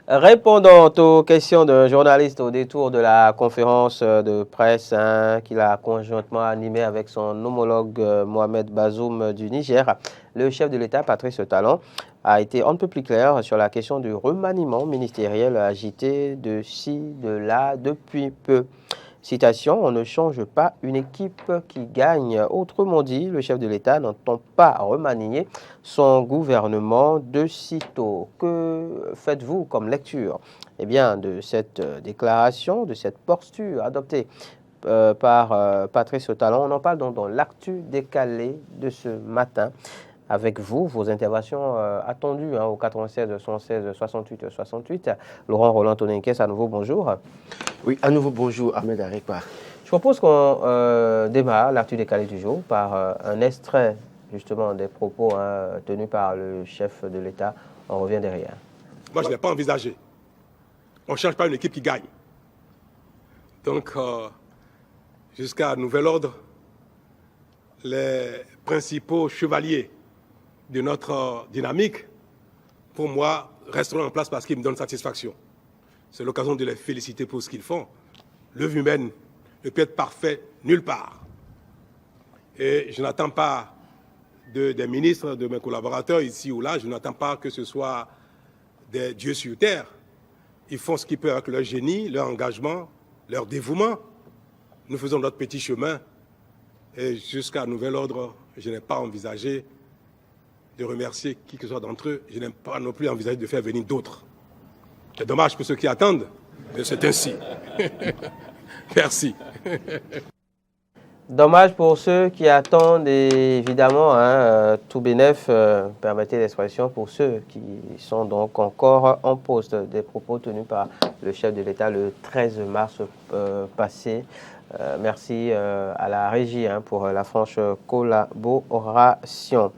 Répondant aux questions d'un journaliste au détour de la conférence de presse qu'il a conjointement animée avec son homologue Mohamed Bazoum du Niger, le chef de l'État, Patrice Talon, a été un peu plus clair sur la question du remaniement ministériel agité de ci, de là, depuis peu. Citation, on ne change pas une équipe qui gagne. Autrement dit, le chef de l'État n'entend pas remanier son gouvernement de sitôt. Que faites-vous comme lecture de cette déclaration, de cette posture adoptée par Patrice Talon? On en parle donc dans l'actu décalé de ce matin. Avec vous, vos interventions attendues au 96 116 68 68. Laurent Roland Toninquès, à nouveau, bonjour. Oui, à nouveau, bonjour, Ahmed Arekwa. Je propose qu'on démarre l'actu décalé du jour par un extrait, justement, des propos tenus par le chef de l'État. On revient derrière. Moi, je ne l'ai pas envisagé. On ne change pas une équipe qui gagne. Donc, jusqu'à nouvel ordre, les principaux chevaliers de notre dynamique, pour moi, resteront en place parce qu'ils me donnent satisfaction. C'est l'occasion de les féliciter pour ce qu'ils font. L'œuvre humaine ne peut être parfaite nulle part. Et je n'attends pas des ministres, de mes collaborateurs ici ou là, je n'attends pas que ce soit des dieux sur terre. Ils font ce qu'ils peuvent avec leur génie, leur engagement, leur dévouement. Nous faisons notre petit chemin. Et jusqu'à nouvel ordre, je n'ai pas envisagé de remercier qui que ce soit d'entre eux. Je n'ai pas non plus envisagé de faire venir d'autres. C'est dommage pour ceux qui attendent, mais c'est ainsi. Merci. Dommage pour ceux qui attendent, et évidemment, tout bénef, permettez l'expression, pour ceux qui sont donc encore en poste. Des propos tenus par le chef de l'État le 13 mars passé. Merci à la régie pour la franche collaboration.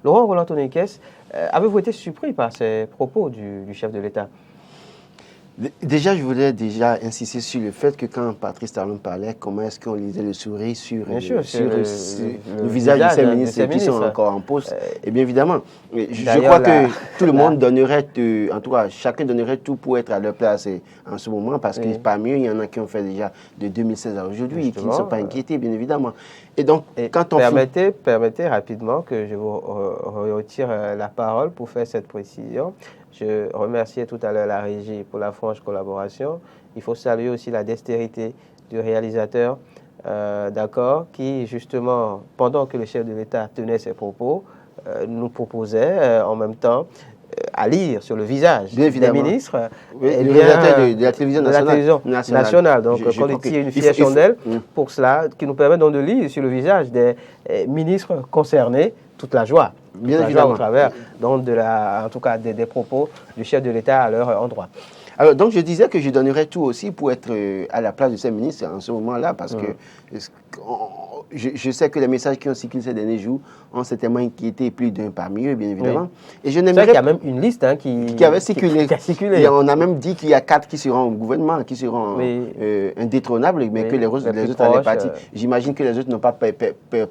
Laurent Roland Toninquès, avez-vous été surpris par ces propos du chef de l'État? Déjà, je voulais insister sur le fait que quand Patrice Talon parlait, comment est-ce qu'on lisait le sourire sur le visage de ces ministres qui sont encore en poste. Et bien évidemment, je crois que tout le monde donnerait, en tout cas, chacun donnerait tout pour être à leur place en ce moment, parce que parmi eux, il y en a qui ont fait déjà de 2016 à aujourd'hui, qui ne sont pas inquiétés, bien évidemment. Et donc, quand on permettez rapidement que je vous retire la parole pour faire cette précision. Je remerciais tout à l'heure la régie pour la franche collaboration. Il faut saluer aussi la dextérité du réalisateur, d'accord, qui justement, pendant que le chef de l'État tenait ses propos, nous proposait en même temps à lire sur le visage des ministres, le réalisateur de la télévision nationale. Donc, quand il tire une fière chandelle, pour cela, qui nous permet donc de lire sur le visage des ministres concernés toute la joie. Bien évidemment. Au travers donc en tout cas des propos du chef de l'État à leur endroit. Alors, donc, je disais que je donnerais tout aussi pour être à la place de ces ministres en ce moment-là, parce que je sais que les messages qui ont circulé ces derniers jours ont certainement inquiété plus d'un parmi eux, bien évidemment. Et je n'aimerais qu'il y a même une liste qui avait circulé. Et on a même dit qu'il y a 4 qui seront au gouvernement, qui seront indétrônables, mais que les autres allaient partir. J'imagine que les autres n'ont pas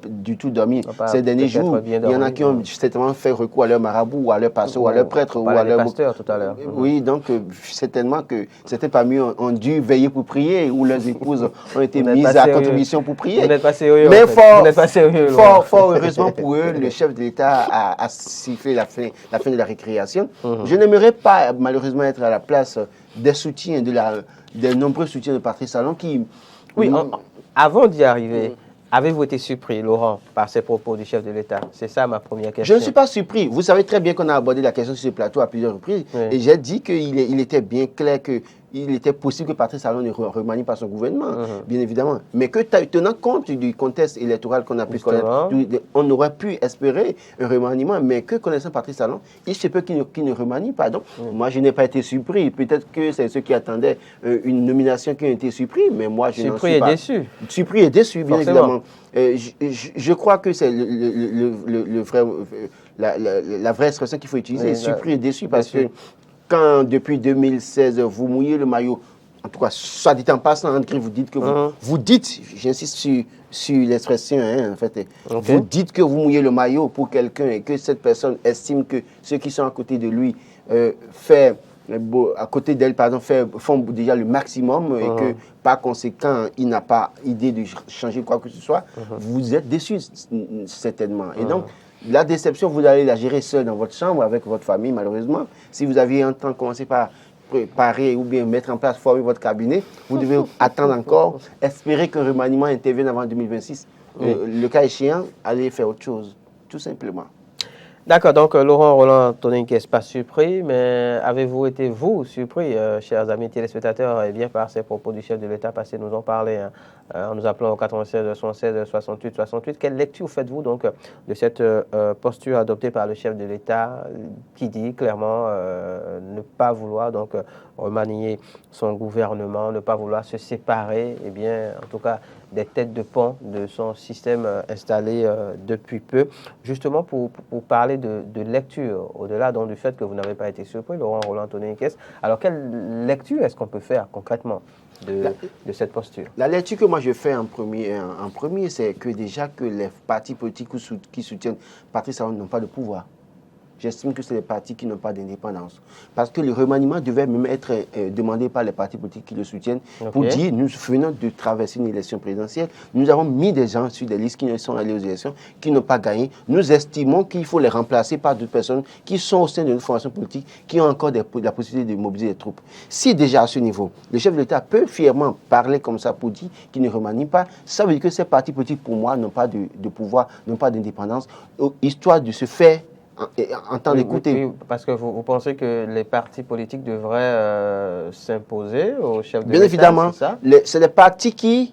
du tout dormi ces derniers jours. Il y en a qui ont certainement fait recours à leur marabout, ou à leur pasteur, ou à leur prêtre, ou à leur pasteur tout à l'heure. Oui, donc certainement que certains parmi eux ont dû veiller pour prier, ou leurs épouses ont été mises à contribution pour prier. Vous n'êtes pas sérieux. Mais fort heureusement pour eux, le chef de l'État a sifflé la fin de la récréation. Je n'aimerais pas malheureusement être à la place des soutiens, des nombreux soutiens de Patrice Talon qui... Oui, avant d'y arriver, avez-vous été surpris, Laurent, par ces propos du chef de l'État? C'est ça ma première question. Je ne suis pas surpris. Vous savez très bien qu'on a abordé la question sur ce plateau à plusieurs reprises. Et j'ai dit qu'il était bien clair qu'il était possible que Patrice Talon ne remanie pas son gouvernement, bien évidemment. Mais que tenant compte du contexte électoral qu'on a pu connaître, on aurait pu espérer un remaniement, mais que connaissant Patrice Talon, il se peut qu'il ne remanie pas. Donc, moi, je n'ai pas été surpris. Peut-être que c'est ceux qui attendaient une nomination qui ont été surpris, mais moi, je n'en suis pas. Surpris et déçu. Surpris et déçu, bien évidemment. Je crois que c'est la vraie expression qu'il faut utiliser, surpris et déçu, parce que quand depuis 2016 vous mouillez le maillot, en tout cas, soit dit en passant, vous dites que vous dites, j'insiste sur l'expression, en fait, vous dites que vous mouillez le maillot pour quelqu'un et que cette personne estime que ceux qui sont à côté de lui fait à côté d'elle, par exemple, font déjà le maximum et que, par conséquent, il n'a pas idée de changer quoi que ce soit, vous êtes déçu, certainement. Et donc, la déception, vous allez la gérer seul dans votre chambre, avec votre famille, malheureusement. Si vous aviez un temps commencé par préparer ou bien mettre en place, former votre cabinet, vous devez attendre encore, espérer qu'un remaniement intervienne avant 2026. Le cas échéant, allez faire autre chose, tout simplement. D'accord, donc Laurent Roland Antonin qui n'est pas surpris, mais avez-vous été, vous, surpris, chers amis téléspectateurs, bien par ces propos du chef de l'État, parce qu'il nous en parlait en nous appelant au 96 76 68 68. Quelle lecture faites-vous donc de cette posture adoptée par le chef de l'État qui dit clairement ne pas vouloir donc remanier son gouvernement, ne pas vouloir se séparer, eh bien, en tout cas, des têtes de pont de son système installé depuis peu. Justement, pour parler de lecture, au-delà donc du fait que vous n'avez pas été surpris, Laurent Roland Antonin Kess, alors quelle lecture est-ce qu'on peut faire concrètement de cette posture? La lecture que moi je fais en premier c'est que déjà que les partis politiques qui soutiennent Patrice Talon n'ont pas de pouvoir. J'estime que c'est les partis qui n'ont pas d'indépendance. Parce que le remaniement devait même être demandé par les partis politiques qui le soutiennent pour dire, nous venons de traverser une élection présidentielle, nous avons mis des gens sur des listes qui sont allés aux élections, qui n'ont pas gagné. Nous estimons qu'il faut les remplacer par d'autres personnes qui sont au sein de notre formation politique, qui ont encore la possibilité de mobiliser les troupes. Si déjà à ce niveau, le chef de l'État peut fièrement parler comme ça pour dire qu'il ne remanie pas, ça veut dire que ces partis politiques, pour moi, n'ont pas de pouvoir, n'ont pas d'indépendance, histoire de se faire en temps d'écouter. Oui, parce que vous pensez que les partis politiques devraient s'imposer au chef de l'État. Bien évidemment, c'est les partis qui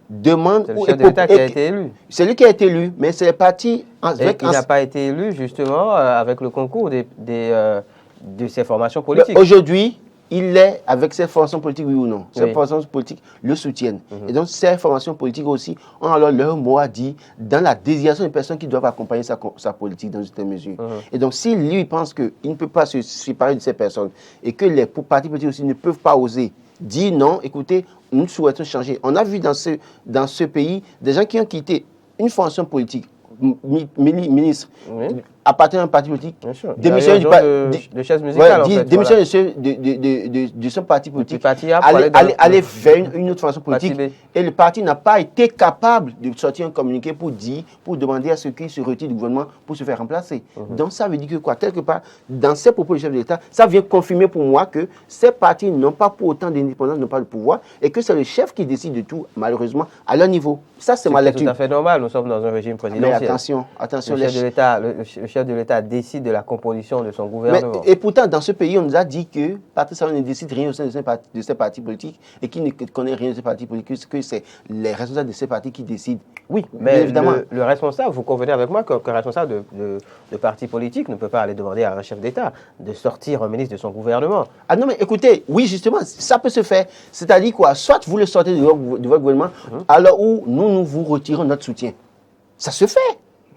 demandent... C'est le chef de l'État qui a été élu. C'est lui qui a été élu, mais c'est les partis... Il n'a pas été élu justement avec le concours de ces formations politiques. Aujourd'hui, il est avec ses formations politiques, oui ou non. Ces formations politiques le soutiennent. Et donc, ces formations politiques aussi ont alors leur mot à dire dans la désignation des personnes qui doivent accompagner sa politique dans une certaine mesure. Et donc, si lui pense qu'il ne peut pas se séparer de ces personnes et que les partis politiques aussi ne peuvent pas oser dire non, écoutez, nous souhaitons changer. On a vu dans ce pays des gens qui ont quitté une formation politique, ministre, appartenant à un parti politique, démissionne de chaise musicale, démissionne de son parti politique, aller vers une autre façon politique, et le parti n'a pas été capable de sortir un communiqué pour demander à ceux qui se retirent du gouvernement pour se faire remplacer. Donc ça veut dire que quoi, quelque part, dans ces propos du chef de l'État, ça vient confirmer pour moi que ces partis n'ont pas pour autant d'indépendance, n'ont pas de pouvoir, et que c'est le chef qui décide de tout, malheureusement, à leur niveau. Ça, c'est ma lecture. C'est tout à fait normal, nous sommes dans un régime présidentiel. Mais attention, le chef de l'État décide de la composition de son gouvernement. Et pourtant, dans ce pays, on nous a dit que Patrice Talon ne décide rien au sein de ces partis politiques et qu'il ne connaît rien de ces partis politiques, que c'est les responsables de ces partis qui décident. Oui, mais évidemment. Le responsable, vous convenez avec moi qu'un responsable de parti politique ne peut pas aller demander à un chef d'État de sortir un ministre de son gouvernement. Ah non, mais écoutez, oui, justement, ça peut se faire. C'est-à-dire quoi? Soit vous le sortez de votre gouvernement, alors où nous vous retirons notre soutien. Ça se fait.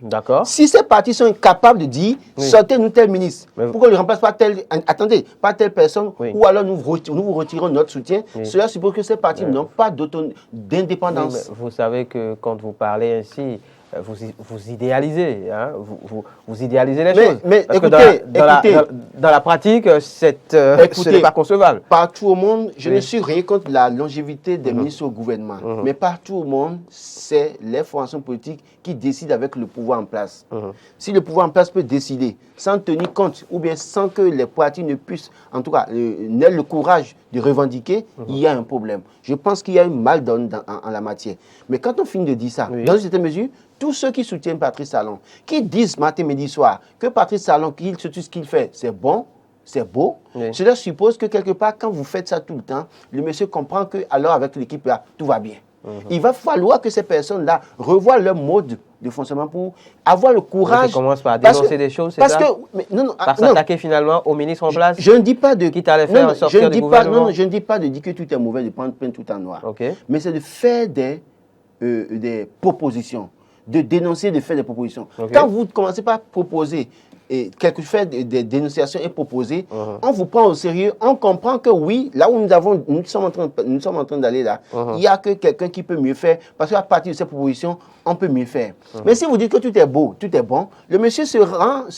D'accord. Si ces partis sont incapables de dire sortez-nous tel ministre, pourquoi ne le remplace pas pas telle personne, ou alors nous vous retirons notre soutien, cela suppose que ces partis n'ont pas d'indépendance. Vous savez que quand vous parlez ainsi, vous idéalisez, hein, vous idéalisez les choses. Mais parce écoutez, que dans la pratique, ce n'est pas concevable. Partout au monde, je ne suis rien contre la longévité des ministres au gouvernement. Mais partout au monde, c'est les formations politiques qui décident avec le pouvoir en place. Si le pouvoir en place peut décider sans tenir compte, ou bien sans que les partis ne puissent, en tout cas, n'aient le courage de revendiquer, il y a un problème. Je pense qu'il y a une mal-donne en la matière. Mais quand on finit de dire ça, dans une certaine mesure, tous ceux qui soutiennent Patrice Talon, qui disent matin, midi, soir, que Patrice Talon, tout ce qu'il fait, c'est bon, c'est beau, cela suppose que quelque part, quand vous faites ça tout le temps, le monsieur comprend que, alors avec l'équipe là, tout va bien. Il va falloir que ces personnes-là revoient leur mode de fonctionnement pour avoir le courage. Ils commencent par dénoncer des choses, c'est ça? Par s'attaquer finalement au ministre en place. Je ne dis pas de... Quitte à les faire sortir du gouvernement. Je ne dis pas de dire que tout est mauvais, de prendre peine tout en noir. Mais c'est de faire des propositions, de dénoncer, de faire des propositions. Quand vous commencez par proposer et quelque chose des dénonciations est proposé, on vous prend au sérieux, on comprend que oui, là où nous sommes en train d'aller là, il y a que quelqu'un qui peut mieux faire, parce qu'à partir de ces propositions, on peut mieux faire. Mais si vous dites que tout est beau, tout est bon, le monsieur se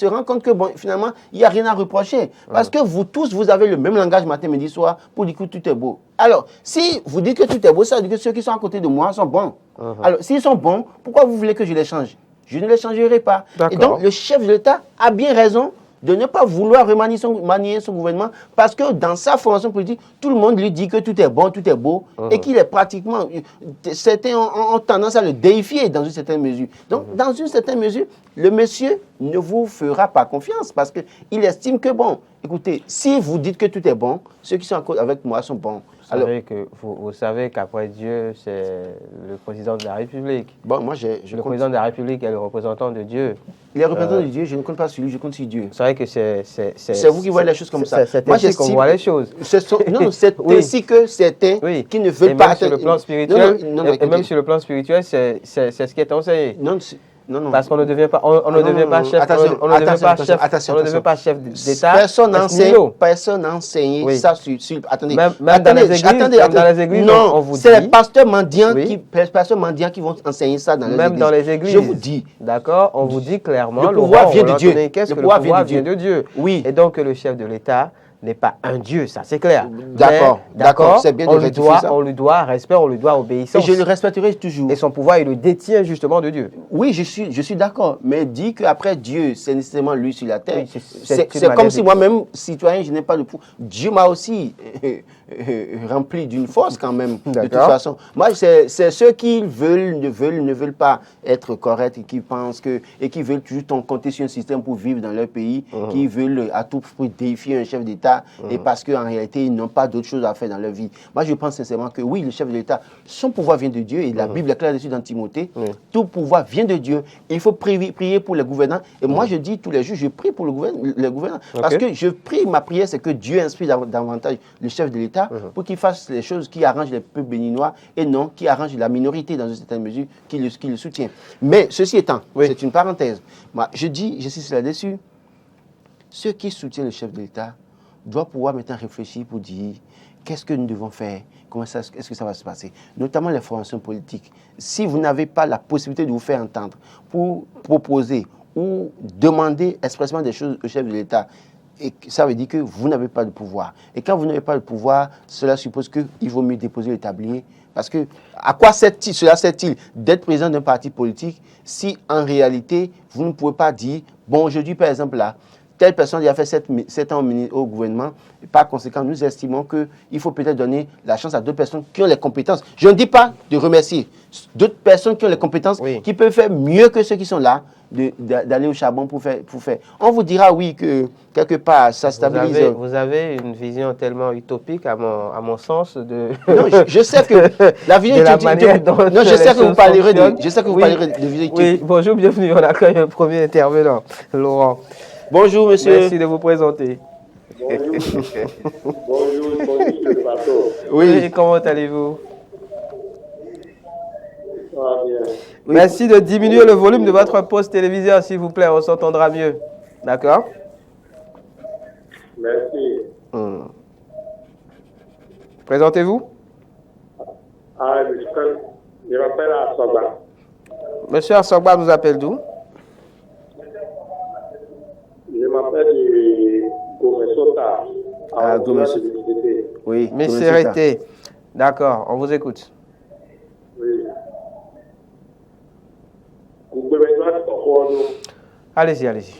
rend compte que bon, finalement, il n'y a rien à reprocher. Parce que vous tous, vous avez le même langage matin, midi, soir, pour dire que tout est beau. Alors, si vous dites que tout est beau, ça veut dire que ceux qui sont à côté de moi sont bons. Alors, s'ils sont bons, pourquoi vous voulez que je les change? Je ne les changerai pas. Et donc, le chef de l'État a bien raison de ne pas vouloir remanier son gouvernement, parce que dans sa formation politique, tout le monde lui dit que tout est bon, tout est beau, et qu'il est pratiquement... Certains ont tendance à le déifier dans une certaine mesure. Donc, dans une certaine mesure, le monsieur ne vous fera pas confiance, parce qu'il estime que, bon, écoutez, si vous dites que tout est bon, ceux qui sont avec moi sont bons. Vous savez qu'après Dieu, c'est le président de la République. Bon, moi, le président de la République est le représentant de Dieu. Il est le représentant de Dieu, je ne compte pas sur lui, je compte sur Dieu. C'est vrai que c'est vous qui voyez les choses comme ça. C'est ainsi qu'on voit les choses. Non, c'est ainsi que certains qui ne veulent pas... Sur le plan spirituel, et même sur le plan spirituel, c'est ce qui est enseigné. Non. Parce qu'on ne devient pas, on ne devient pas chef, on ne devient pas chef d'État. Personne n'a enseigné ça sur... Attendez, même dans les églises, non, on vous dit... c'est les pasteurs mendiants qui vont enseigner ça dans les églises. Même dans les églises. Je vous dis. D'accord, on vous dit clairement... Le pouvoir vient de Dieu. Qu'est-ce que le pouvoir vient de Dieu? Oui. Et donc, le chef de l'État n'est pas un Dieu, ça c'est clair. D'accord, c'est bien de rectifier ça. On lui doit respect, on lui doit obéissance. Et je le respecterai toujours. Et son pouvoir, il le détient justement de Dieu. Oui, je suis d'accord. Mais dit qu'après Dieu, c'est nécessairement lui sur la terre. Oui, c'est comme si moi-même, citoyen, je n'ai pas de pouvoir. Dieu m'a aussi rempli d'une force quand même, de toute façon. Moi, c'est ceux qui ne veulent pas être corrects et qui pensent et qui veulent toujours compter sur un système pour vivre dans leur pays, qui veulent à tout prix défier un chef d'État. Et parce qu'en réalité, ils n'ont pas d'autre chose à faire dans leur vie. Moi, je pense sincèrement que oui, le chef de l'État, son pouvoir vient de Dieu. Et la Bible est claire dessus dans Timothée. Tout pouvoir vient de Dieu. Il faut prier pour les gouvernants. Et moi, je dis tous les jours, je prie pour les gouvernants. Parce que je prie, ma prière, c'est que Dieu inspire davantage le chef de l'État pour qu'il fasse les choses qui arrangent les peuples béninois et non qui arrangent la minorité dans une certaine mesure qui le soutient. Mais ceci étant, c'est une parenthèse. Moi, je suis là-dessus. Ceux qui soutiennent le chef de l'État doit pouvoir maintenant réfléchir pour dire qu'est-ce que nous devons faire, est-ce que ça va se passer, notamment les formations politiques. Si vous n'avez pas la possibilité de vous faire entendre pour proposer ou demander expressément des choses au chef de l'État, et ça veut dire que vous n'avez pas de pouvoir. Et quand vous n'avez pas de pouvoir, cela suppose qu'il vaut mieux déposer le tablier. Parce que à quoi cela sert-il d'être président d'un parti politique si en réalité vous ne pouvez pas dire, bon aujourd'hui par exemple là, telle personne a fait 7 ans au gouvernement. Et par conséquent, nous estimons qu'il faut peut-être donner la chance à d'autres personnes qui ont les compétences. Je ne dis pas de remercier d'autres personnes qui ont les compétences, qui peuvent faire mieux que ceux qui sont là, d'aller au charbon pour faire. On vous dira, oui, que quelque part, ça stabilise. Vous avez une vision tellement utopique, à mon sens, de... Non, je sais que la vision utopique... Non, je sais que vous parlerez de vision utopique. Oui, bonjour, bienvenue. On accueille un premier intervenant, Laurent. Bonjour, monsieur. Merci de vous présenter. Bonjour, monsieur le bateau. Oui, comment allez-vous? Ça va bien. Merci de diminuer le volume de votre poste téléviseur, s'il vous plaît, on s'entendra mieux. D'accord? Merci. Présentez-vous. Je m'appelle Assogba. Monsieur Assogba nous appelle d'où? Je m'appelle Gomesota. Gomesota. Oui. Messerete. D'accord, on vous écoute. Oui. Allez-y, allez-y.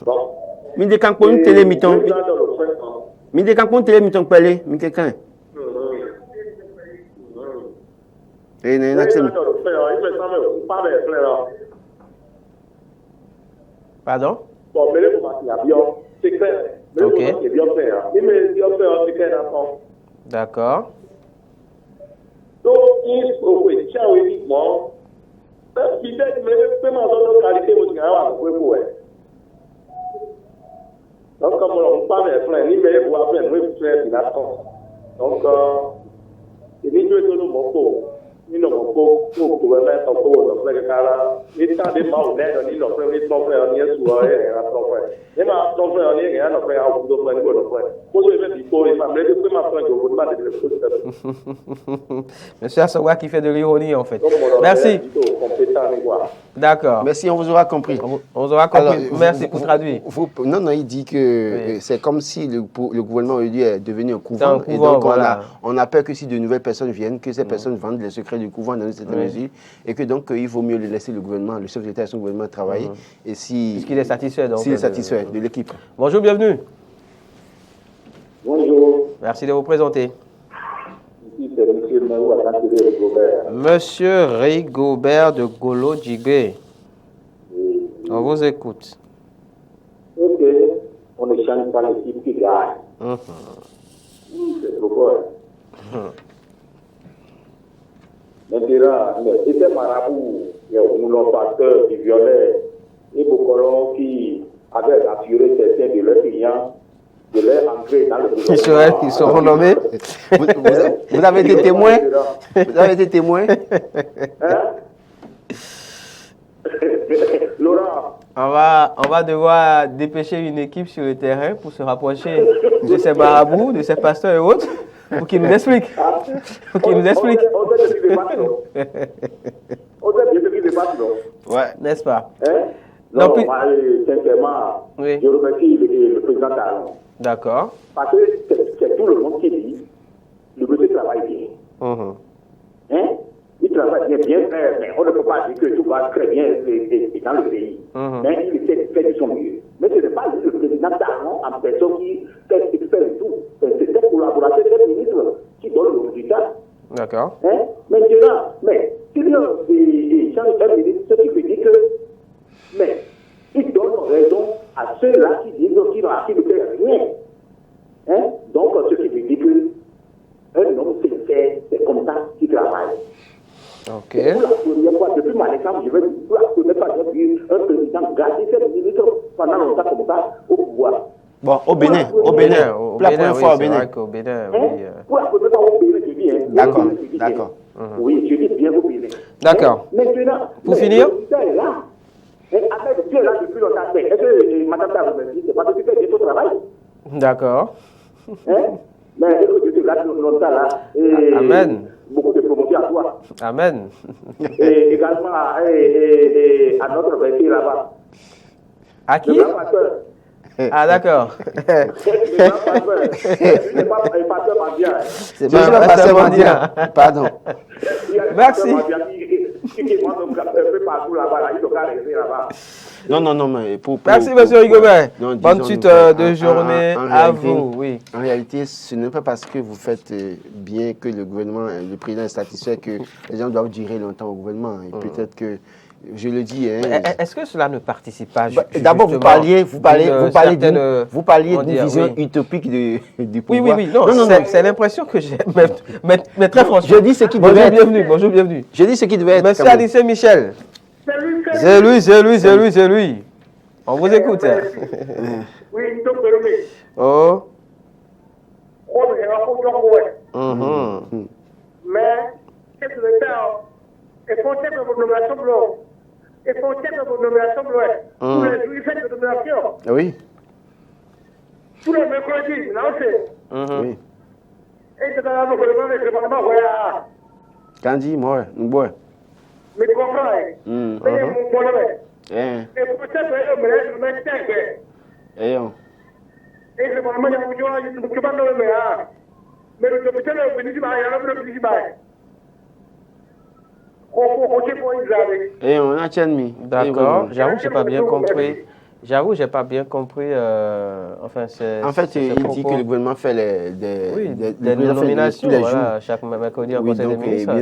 Bon. Minde kankpon télé miton. Minde kankpon télé miton pele, minde kan. Et n'est pas que Pardon? Bon, mais c'est clair. Ok. D'accord. Donc, il faut que tu aies bon. Peut-être même dans notre qualité, vous avez donc, comme on parle de plein, il me voit plein de frères qui l'attendent. Donc, il est de nos motos. Nous n'avons pas pour gouvernement pour le faire. Il t'a des mots d'aide, il n'ont pas eu de temps faire rien sur un frère. Il m'a temps faire rien, il n'a pas eu à vous donner le frère. Pour ce même pour les femmes, les deux ma frère que vous demandez de Monsieur Assawa qui fait de l'ironie en fait. Merci. D'accord. Merci, on vous aura compris. On vous aura compris. Alors, merci pour traduire. Non, il dit que c'est comme si le gouvernement aujourd'hui est devenu un couvent. Et donc, voilà. on a peur que si de nouvelles personnes viennent, que ces personnes vendent les secrets du couvent dans une certaine mesure. Et que donc, il vaut mieux laisser le gouvernement, le chef d'État et son gouvernement travailler. Et si, puisqu'il est satisfait. S'il est satisfait de l'équipe. Bonjour, bienvenue. Bonjour. Merci de vous présenter. Ici, c'est M. Merou à Rigobert. Monsieur Rigobert de Golo Djigbe. On vous écoute. Ok, on ne change pas l'équipe qui gagne. C'est trop fort. Maintenant, c'était marabout, nous l'ont pasteur qui violait, et Bokolon qui avait assuré certains de leurs clients de leur entrée dans le gouvernement. Ils seront nommés. Vous avez été témoin? Vous avez été témoin? Laurent. On va devoir dépêcher une équipe sur le terrain pour se rapprocher de ces marabouts, de ces pasteurs et autres, pour qu'ils nous expliquent. Pour qu'ils nous expliquent. On sait ce qui dépasse, non? On sait bien ce qui dépasse, non? Ouais. N'est-ce pas? Non, moi, sincèrement, je remercie le président Talon. D'accord. Parce que c'est tout le monde qui dit le monsieur travaille bien. Il travaille bien fait, mais on ne peut pas dire que tout va très bien dans le pays. Mais il fait de son mieux. Mais ce n'est pas le président Talon en personne qui fait tout. C'est des collaborateurs des ministres qui donnent le résultat. D'accord. Maintenant, mais s'il y a des gens de ministre, ce qui veut dire que, mais ils donnent raison à ceux-là qui disent qu'ils ne fait rien. Donc, ce qui veut dire qu'un homme sincère, c'est comme ça qu'il travaille. Ok. Pour la première fois, depuis ma naissance, je vais pour la première fois, j'ai vu un président garder ses ministres pendant longtemps comme ça au pouvoir. Bon, au Bénin, pour la première fois au Bénin. Au Bénin, oui. Pour la première fois au Bénin, je dis. D'accord, d'accord. Oui, je dis bien au Bénin. D'accord. Maintenant, pour finir. Est là. Avec Dieu là depuis longtemps. Est-ce que Madame Darou-Messi, c'est parce que tu fais bien ton travail? D'accord. Mais est-ce que tu te gardes longtemps là? Amen. Beaucoup de promotions à toi. Amen. Et également à notre verset là-bas. À qui? Ah, d'accord. C'est pas pasteur Mandia. C'est pas pasteur Mandia. Pardon. Merci. Non, mais merci, monsieur Rigobert. Bonne suite de journée à vous. Oui. En réalité, ce n'est pas parce que vous faites bien que le gouvernement, le président est satisfait que les gens doivent durer longtemps au gouvernement. Et peut-être que, je le dis... Est-ce que cela ne participe pas d'abord, vous parliez d'une vision utopique du pouvoir. Oui. Non, c'est l'impression que j'ai. Mais très franchement. Je dis ce qui devait être. Bonjour, bienvenue. Je dis ce qui devait être. Monsieur Alice Michel. C'est lui. On vous écoute. Oui, donc, oh. Mais, qu'est-ce que le temps? Il faut être de nomination blanche. Il faut être de nomination blanche. Tous les jours, il fait de nomination. Oui. Tous les mercredis, non, c'est. Oui. Et c'est dans le gouvernement, mais c'est vraiment, voilà. Kandi, moi, nous bois. Mais comprends, mais mon bonhomme. Et peut-être, je me mets et on. Et c'est vraiment, il y a un jour, je ne pas le mettre. Mais le député, le ministre, il y a un ministre. Et on a Tchenmi. D'accord. J'avoue, j'ai pas bien compris. Enfin, en fait, il dit que le gouvernement fait des nominations tous les jours. Chaque mercredi en conseil des ministres.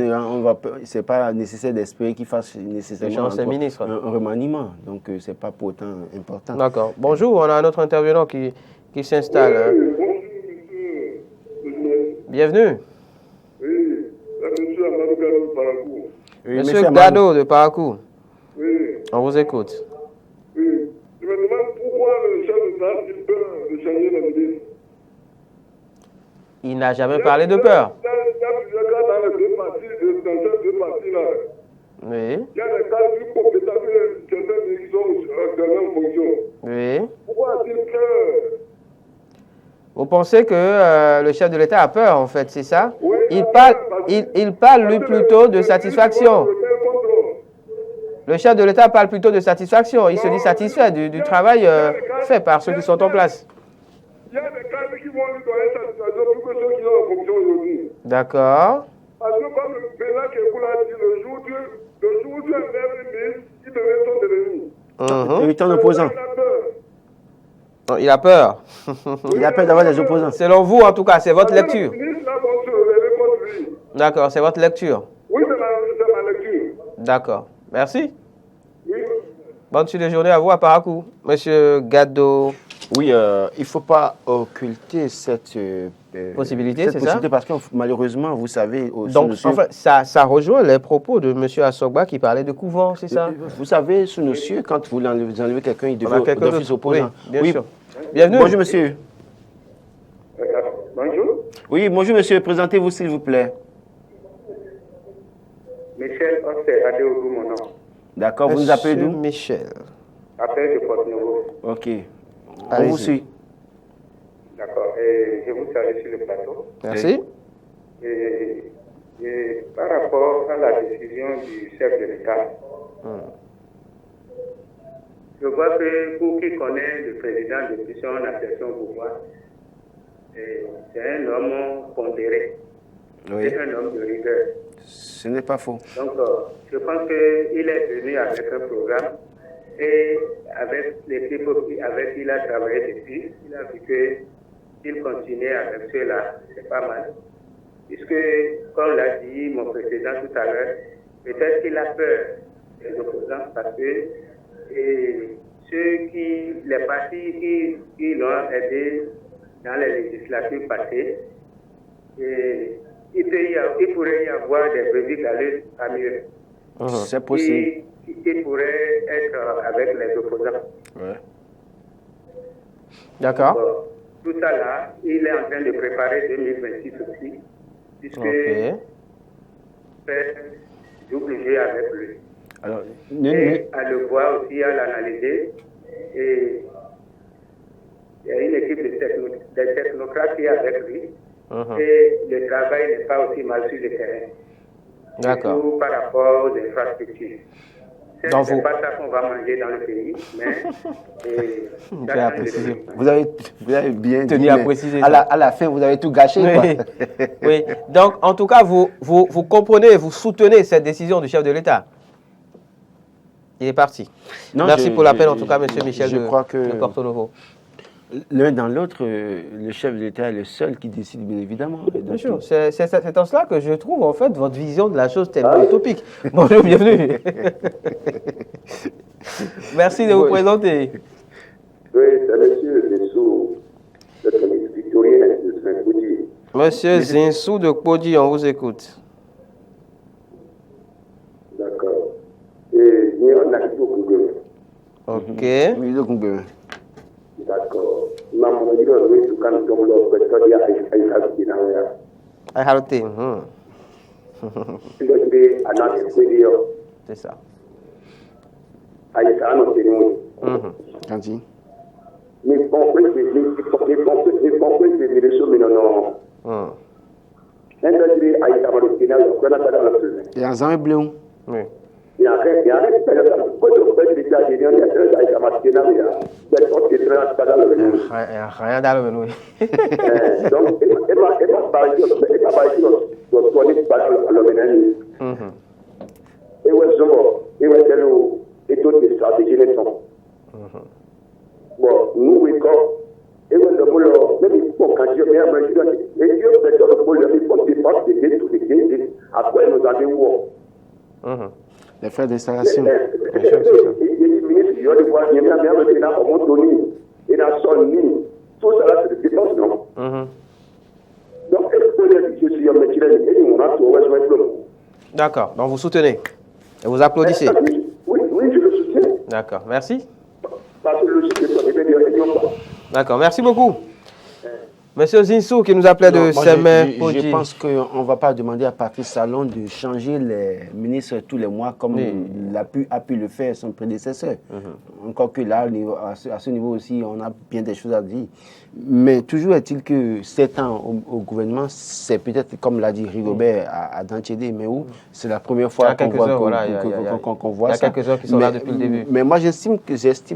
C'est pas nécessaire d'espérer qu'il fasse nécessairement un remaniement. Donc, c'est pas pour autant important. D'accord. Bonjour, on a un autre intervenant qui s'installe. Hein. Bienvenue. Oui, monsieur Amadou Gado de Parakou. Oui, monsieur Gado de Parakou. Oui. On vous écoute. Oui. Je me demande pourquoi le chef d'État a peur de changer la ministre. Il n'a jamais parlé de peur. plusieurs cas dans les deux parties, dans ces deux parties-là. Oui. Il y a des cas plus compétents que certains qui sont actuellement en fonction. Oui. Pourquoi a-t-il peur? Vous pensez que le chef de l'État a peur, en fait, c'est ça? Oui, Il parle, lui, plutôt de satisfaction. Le chef de l'État parle plutôt de satisfaction. Il se dit satisfait du travail fait par ceux qui sont en place. Il y a des cadres qui vont lui donner satisfaction plus que ceux qui sont en fonction aujourd'hui. D'accord. Parce que comme le président Kékou l'a dit, le jour où tu enlèves une ministre, il devient ton ennemi. Il est un opposant. Il a peur. Il a peur d'avoir des opposants. Selon vous, en tout cas, c'est votre lecture. Les ministres là vont se lever contre lui. D'accord, c'est votre lecture. Oui, c'est ma lecture. D'accord. Merci. Oui. Bonne suite de journée à vous à Parakou. Monsieur Gado. Oui, il ne faut pas occulter cette possibilité, c'est ça? Parce que malheureusement, vous savez... Donc, en fait, ça rejoint les propos de M. Assogba qui parlait de couvent, c'est ça? Vous savez, sous nos cieux, quand vous enlevez quelqu'un, il devient d'office opposant. Oui, bien sûr. Bienvenue. Bonjour, monsieur. Bonjour. Oui, bonjour, monsieur. Présentez-vous, s'il vous plaît. Michel Ossé Adeougou, mon nom. D'accord, vous nous appelez d'où? Michel. Appel de Porte-Nouveau. Ok. On vous suit. D'accord. Et je vous salue sur le plateau. Merci. Et par rapport à la décision du chef de l'État, je vois que pour qui connaît le président depuis son accession au pouvoir, c'est un homme pondéré. Oui. C'est un homme de rigueur. Ce n'est pas faux. Donc, je pense qu'il est venu avec un programme et avec l'équipe avec qui il a travaillé depuis, il a vu qu'il continuait avec cela, c'est pas mal. Puisque, comme l'a dit mon précédent tout à l'heure, peut-être qu'il a peur des opposants parce que les partis qui l'ont aidé dans les législatives passées, il pourrait y avoir des brebis galeuses à mieux. C'est possible. Il pourrait être avec les opposants. Ouais. D'accord. Tout ça là, il est en train de préparer 2026 aussi, puisque fait double jeu avec lui. Alors, et à le voir aussi, à l'analyser. Et il y a une équipe de technocrates qui est avec lui. Et le travail n'est pas aussi mal sur le terrain. D'accord. Surtout par rapport aux infrastructures. C'est Donc pas ça qu'on va manger dans le pays, mais vous avez bien tenu dit, à préciser. À la fin, vous avez tout gâché. Oui. Quoi. Oui. Donc, en tout cas, vous comprenez, vous soutenez cette décision du chef de l'État. Il est parti. Non, merci pour l'appel, en tout cas, M. Michel de Porto-Novo. L'un dans l'autre, le chef de l'État est le seul qui décide, bien évidemment. Bien sûr, c'est en cela que je trouve, en fait, votre vision de la chose tellement utopique. Bonjour, bienvenue. Merci de vous présenter. Oui, c'est M. Zinsou, le victorien de Saint-Podi. Monsieur Zinsou de Podi, on vous écoute. D'accord. Et nous, on a dit au Google. Ok. Oui, le Google. D'accord. Maman, il y a eu tout quand on l'a fait, il y a eu c'est ça. Oui. Rien dans le menu. Donc, bon, nous, après, nous allons les frais d'installation. D'accord, donc vous soutenez et vous applaudissez. Oui, je le soutiens. D'accord, merci. Parce que le D'accord, merci beaucoup. Monsieur Zinsou qui nous appelait de Sémé-Podji. Je pense qu'on ne va pas demander à Patrice Talon de changer les ministres tous les mois comme il a pu le faire son prédécesseur. Encore que là, à ce niveau aussi, on a bien des choses à dire. Mais toujours est-il que 7 ans au gouvernement, c'est peut-être, comme l'a dit Rigobert à Dantchédé, mais où c'est la première fois qu'on voit ça. Il y a quelques heures qui sont là depuis le début. Mais moi, j'estime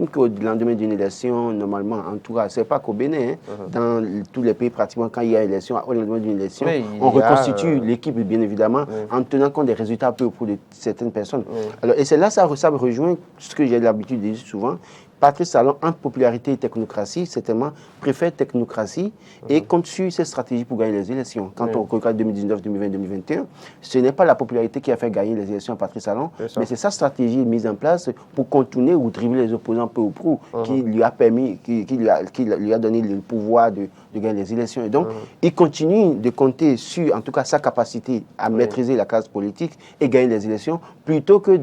qu'au lendemain d'une élection, normalement, en tout cas, ce n'est pas qu'au Bénin, dans tous les pays, pratiquement, quand il y a élection, au lendemain d'une élection, on reconstitue l'équipe, bien évidemment, en tenant compte des résultats peu pour certaines personnes. Alors, et c'est là, ça rejoint ce que j'ai l'habitude de dire souvent. Patrice Talon, entre popularité et technocratie, certainement, préfère technocratie et compte sur ses stratégies pour gagner les élections. Quand on regarde 2019, 2020, 2021, ce n'est pas la popularité qui a fait gagner les élections à Patrice Talon, mais c'est sa stratégie mise en place pour contourner ou dribbler les opposants peu ou prou qui lui a permis, qui lui a donné le pouvoir de gagner les élections. Et donc, il continue de compter sur, en tout cas, sa capacité à maîtriser la classe politique et gagner les élections, plutôt que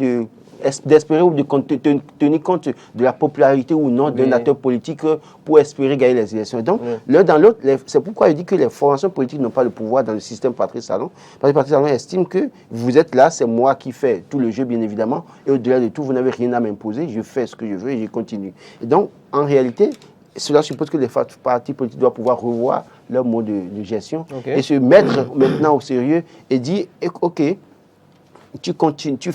d'espérer ou de tenir compte de la popularité ou non d'un acteur politique pour espérer gagner les élections. Donc, l'un dans l'autre, c'est pourquoi il dit que les formations politiques n'ont pas le pouvoir dans le système Patrice Talon. Parce que Patrice Talon estime que vous êtes là, c'est moi qui fais tout le jeu, bien évidemment, et au-delà de tout, vous n'avez rien à m'imposer, je fais ce que je veux et je continue. Et donc, en réalité, cela suppose que les partis politiques doivent pouvoir revoir leur mode de gestion et se mettre maintenant au sérieux et dire, OK, tu continues, tu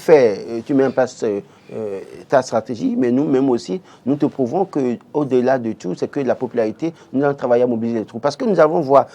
mets en place ta stratégie, mais nous-mêmes aussi, nous te prouvons qu'au-delà de tout, c'est que la popularité, nous allons travailler à mobiliser les troupes. Parce que nous allons voir,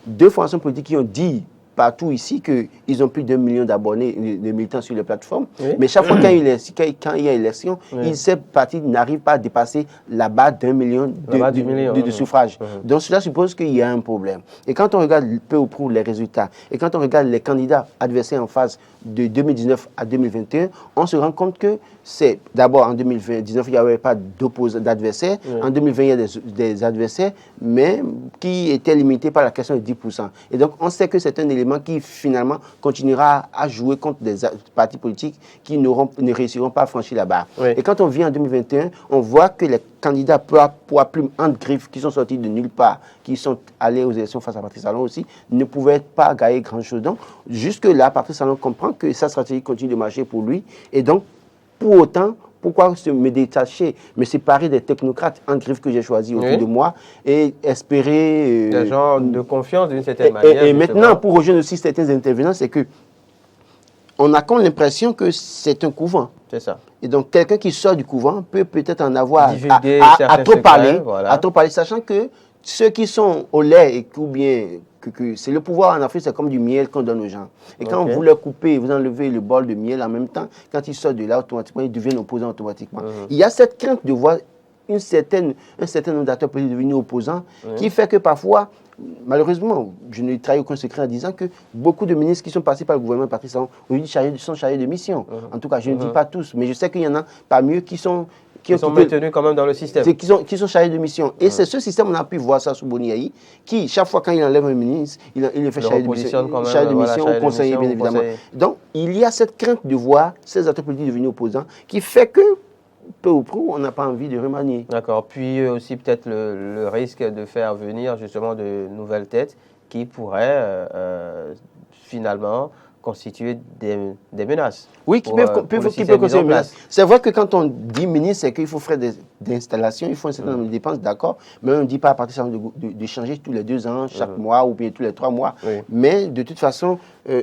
deux formations politiques qui ont dit partout ici qu'ils ont plus d'1 million d'abonnés, de militants sur les plateformes. Mais chaque fois quand il y a élection, ces partis n'arrivent pas à dépasser la barre d'1 million de suffrages. Donc cela suppose qu'il y a un problème. Et quand on regarde peu ou prou les résultats, et quand on regarde les candidats adversaires en phase de 2019 à 2021, on se rend compte que c'est d'abord en 2019, il n'y avait pas d'adversaires. En 2020, il y a des adversaires, mais qui étaient limités par la question de 10%. Et donc, on sait que c'est un élément qui, finalement, continuera à jouer contre des partis politiques qui ne réussiront pas à franchir la barre. Et quand on vient en 2021, on voit que les candidats poids plume entre griffes qui sont sortis de nulle part, qui sont allés aux élections face à Patrice Talon aussi, ne pouvaient pas gagner grand-chose. Donc, jusque-là, Patrice Talon comprend que sa stratégie continue de marcher pour lui. Et donc, pour autant, pourquoi me détacher, me séparer des technocrates en griffe que j'ai choisis autour de moi et espérer... des gens de confiance d'une certaine manière. Et maintenant, pour rejoindre aussi certains intervenants, c'est que on a comme l'impression que c'est un couvent. C'est ça. Et donc, quelqu'un qui sort du couvent peut peut-être en avoir à trop parler, sachant que ceux qui sont au lait ou bien... c'est le pouvoir en Afrique, c'est comme du miel qu'on donne aux gens. Et quand vous leur coupez, vous enlevez le bol de miel en même temps, quand ils sortent de là, automatiquement, ils deviennent opposants automatiquement. Il y a cette crainte de voir un certain nombre d'acteurs politiques devenir opposants qui fait que parfois, malheureusement, je ne trahis aucun secret en disant que beaucoup de ministres qui sont passés par le gouvernement Patrice Talon sont chargés de mission. En tout cas, je ne dis pas tous, mais je sais qu'il y en a parmi eux qui sont maintenus quand même dans le système. Qui sont chargés de mission. Et c'est ce système, on a pu voir ça sous Boniaï, qui, chaque fois quand il enlève un ministre, il le fait chargé de mission au conseiller, bien évidemment. Donc, il y a cette crainte de voir ces acteurs politiques devenir opposants qui fait que, peu ou prou, on n'a pas envie de remanier. D'accord. Puis aussi peut-être le risque de faire venir justement de nouvelles têtes qui pourraient finalement constituer des menaces. Oui, qui peuvent constituer des menaces. C'est vrai que quand on dit ministre, c'est qu'il faut faire des installations, il faut un certain nombre de dépenses, d'accord, mais on ne dit pas à partir de changer tous les 2 ans, chaque mois ou bien tous les 3 mois. Mais de toute façon,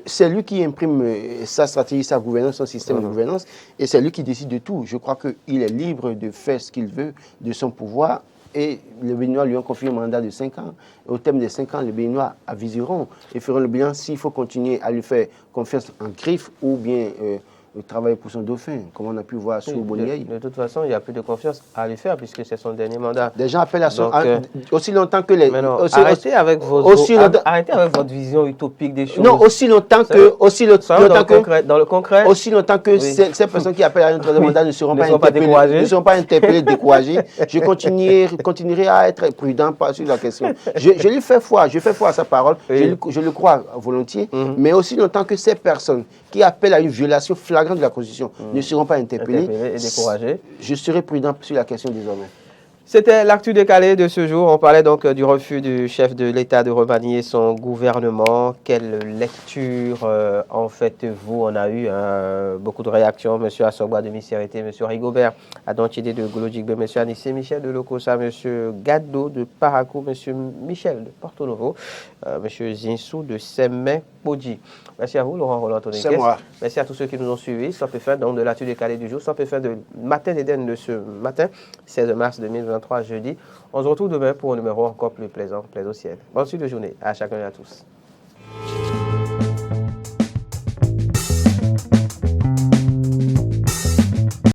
c'est lui qui imprime sa stratégie, sa gouvernance, son système de gouvernance, et c'est lui qui décide de tout. Je crois qu'il est libre de faire ce qu'il veut de son pouvoir. Et les Béninois lui ont confié un mandat de 5 ans. Au terme des 5 ans, les Béninois aviseront et feront le bilan s'il faut continuer à lui faire confiance en griffe ou bien travailler pour son dauphin, comme on a pu voir sous Boniaï. De toute façon, il n'y a plus de confiance à lui faire puisque c'est son dernier mandat. Des gens appellent à son... aussi longtemps que les... Arrêtez avec votre vision utopique des choses. Non, aussi longtemps que... Dans le concret. Aussi longtemps que ces personnes qui appellent à un troisième mandat ne seront pas interpellées, découragées, je continuerai à être prudent sur la question. Je lui fais foi, à sa parole, je le crois volontiers, mais aussi longtemps que ces personnes qui appellent à une violation flagrante de la Constitution ne seront pas interpellées et découragées. Je serai prudent sur la question désormais. C'était l'actu décalé de ce jour. On parlait donc du refus du chef de l'État de remanier son gouvernement. Quelle lecture en faites-vous? On a eu beaucoup de réactions. Monsieur Asogba de Misérité, Monsieur Rigobert Adonchide de Golodjigbe, Monsieur Anissé Michel de Lokosa, Monsieur Gado de Parakou, Monsieur Michel de Porto Novo, Monsieur Zinsou de Semé Podji. Merci à vous, Laurent Roland. C'est moi. Merci à tous ceux qui nous ont suivis. Ça peut faire donc de l'actu décalé du jour. Ça peut faire de matin d'Éden de ce matin, 16 mars 2023, jeudi. On se retrouve demain pour un numéro encore plus plaisant, plaisant au ciel. Bonne suite de journée à chacun et à tous.